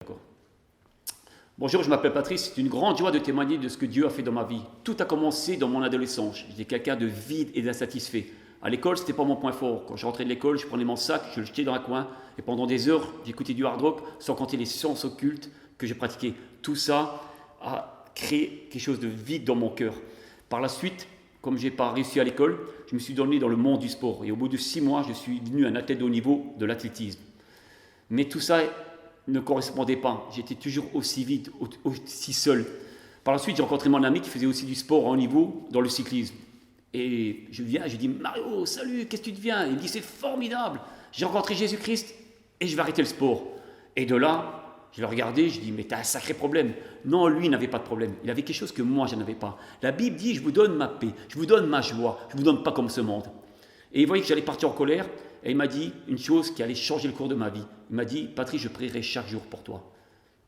D'accord. Bonjour, je m'appelle Patrice. C'est une grande joie de témoigner de ce que Dieu a fait dans ma vie. Tout a commencé dans mon adolescence. J'étais quelqu'un de vide et d'insatisfait. À l'école, ce n'était pas mon point fort. Quand je rentrais de l'école, je prenais mon sac, je le jetais dans un coin et pendant des heures, j'écoutais du hard rock sans compter les sciences occultes que j'ai pratiquées. Tout ça a créé quelque chose de vide dans mon cœur. Par la suite, comme je n'ai pas réussi à l'école, je me suis donné dans le monde du sport. Et au bout de 6 mois, je suis devenu un athlète de haut niveau de l'athlétisme. Mais tout ça ne correspondait pas. J'étais toujours aussi vide, aussi seul. Par la suite, j'ai rencontré mon ami qui faisait aussi du sport à haut niveau dans le cyclisme. Et je viens, je lui dis Mario, salut, qu'est-ce que tu deviens? Il me dit c'est formidable, j'ai rencontré Jésus-Christ et je vais arrêter le sport. Et de là, je le regardais, je dis mais t'as un sacré problème. Non, lui il n'avait pas de problème, il avait quelque chose que moi je n'avais pas. La Bible dit je vous donne ma paix, je vous donne ma joie, je ne vous donne pas comme ce monde. Et il voyait que j'allais partir en colère et il m'a dit une chose qui allait changer le cours de ma vie. Il m'a dit Patrice, je prierai chaque jour pour toi.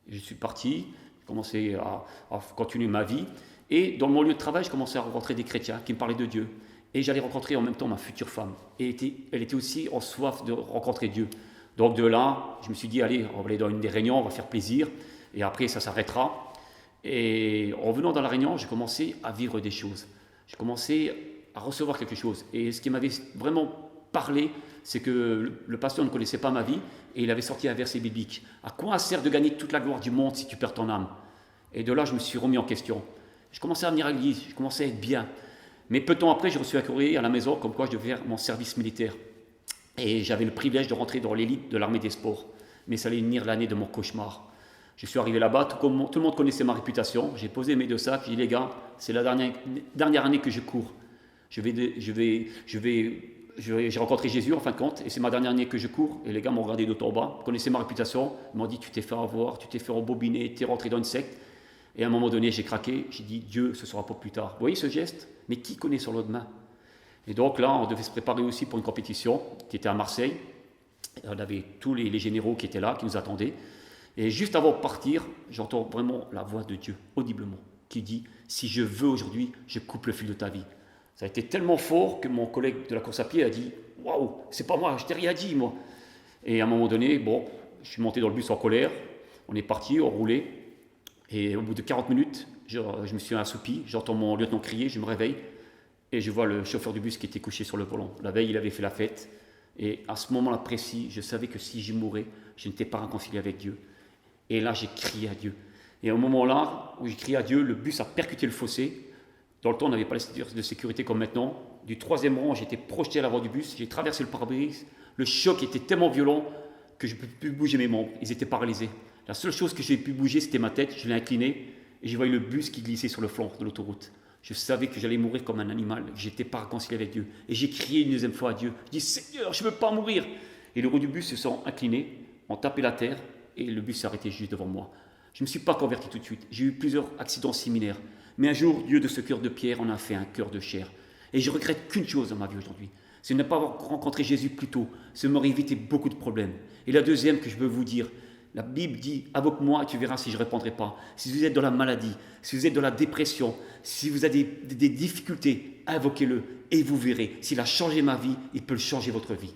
Et je suis parti, j'ai commencé à continuer ma vie. Et dans mon lieu de travail, je commençais à rencontrer des chrétiens qui me parlaient de Dieu. Et j'allais rencontrer en même temps ma future femme. Et elle était aussi en soif de rencontrer Dieu. Donc de là, je me suis dit, allez, on va aller dans une des réunions, on va faire plaisir. Et après, ça s'arrêtera. Et en venant dans la réunion, j'ai commencé à vivre des choses. J'ai commencé à recevoir quelque chose. Et ce qui m'avait vraiment parlé, c'est que le pasteur ne connaissait pas ma vie. Et il avait sorti un verset biblique. À quoi sert de gagner toute la gloire du monde si tu perds ton âme? Et de là, je me suis remis en question. Je commençais à venir à l'église, je commençais à être bien. Mais peu de temps après, j'ai reçu un courrier à la maison comme quoi je devais faire mon service militaire. Et j'avais le privilège de rentrer dans l'élite de l'armée des sports. Mais ça allait venir l'année de mon cauchemar. Je suis arrivé là-bas, tout le monde connaissait ma réputation. J'ai posé mes 2 sacs, j'ai dit les gars, c'est la dernière année que je cours. J'ai rencontré Jésus en fin de compte, et c'est ma dernière année que je cours. Et les gars m'ont regardé de haut en bas, connaissaient ma réputation, ils m'ont dit tu t'es fait avoir, tu t'es fait embobiner, tu es rentré dans une secte. Et à un moment donné, j'ai craqué, j'ai dit Dieu, ce sera pour plus tard. Vous voyez ce geste? Mais qui connaît son lot de main? Et donc là, on devait se préparer aussi pour une compétition qui était à Marseille. Et on avait tous les généraux qui étaient là, qui nous attendaient. Et juste avant de partir, j'entends vraiment la voix de Dieu, audiblement, qui dit si je veux aujourd'hui, je coupe le fil de ta vie. Ça a été tellement fort que mon collègue de la course à pied a dit waouh, c'est pas moi, je t'ai rien dit, moi. Et à un moment donné, bon, je suis monté dans le bus en colère. On est parti, on roulait. Et au bout de 40 minutes, je me suis assoupi, j'entends mon lieutenant crier, je me réveille et je vois le chauffeur du bus qui était couché sur le volant. La veille, il avait fait la fête et à ce moment-là précis, je savais que si je mourais, je n'étais pas réconcilié avec Dieu. Et là, j'ai crié à Dieu. Et au moment-là où j'ai crié à Dieu, le bus a percuté le fossé. Dans le temps, on n'avait pas les ceintures de sécurité comme maintenant. Du 3e rang, j'étais projeté à l'avant du bus, j'ai traversé le pare-brise. Le choc était tellement violent que je ne pouvais plus bouger mes membres, ils étaient paralysés. La seule chose que j'ai pu bouger, c'était ma tête. Je l'ai inclinée et je voyais le bus qui glissait sur le flanc de l'autoroute. Je savais que j'allais mourir comme un animal, que je n'étais pas réconcilié avec Dieu. Et j'ai crié une 2e fois à Dieu. Je dis Seigneur, je ne veux pas mourir. Et les roues du bus se sont inclinées, ont tapé la terre et le bus s'est arrêté juste devant moi. Je ne me suis pas converti tout de suite. J'ai eu plusieurs accidents similaires. Mais un jour, Dieu de ce cœur de pierre en a fait un cœur de chair. Et je regrette qu'une chose dans ma vie aujourd'hui. C'est de ne pas avoir rencontré Jésus plus tôt. Ça m'aurait évité beaucoup de problèmes. Et la deuxième que je veux vous dire, la Bible dit, invoque-moi et tu verras si je ne répondrai pas. Si vous êtes dans la maladie, si vous êtes dans la dépression, si vous avez des difficultés, invoquez-le et vous verrez. S'il a changé ma vie, il peut changer votre vie.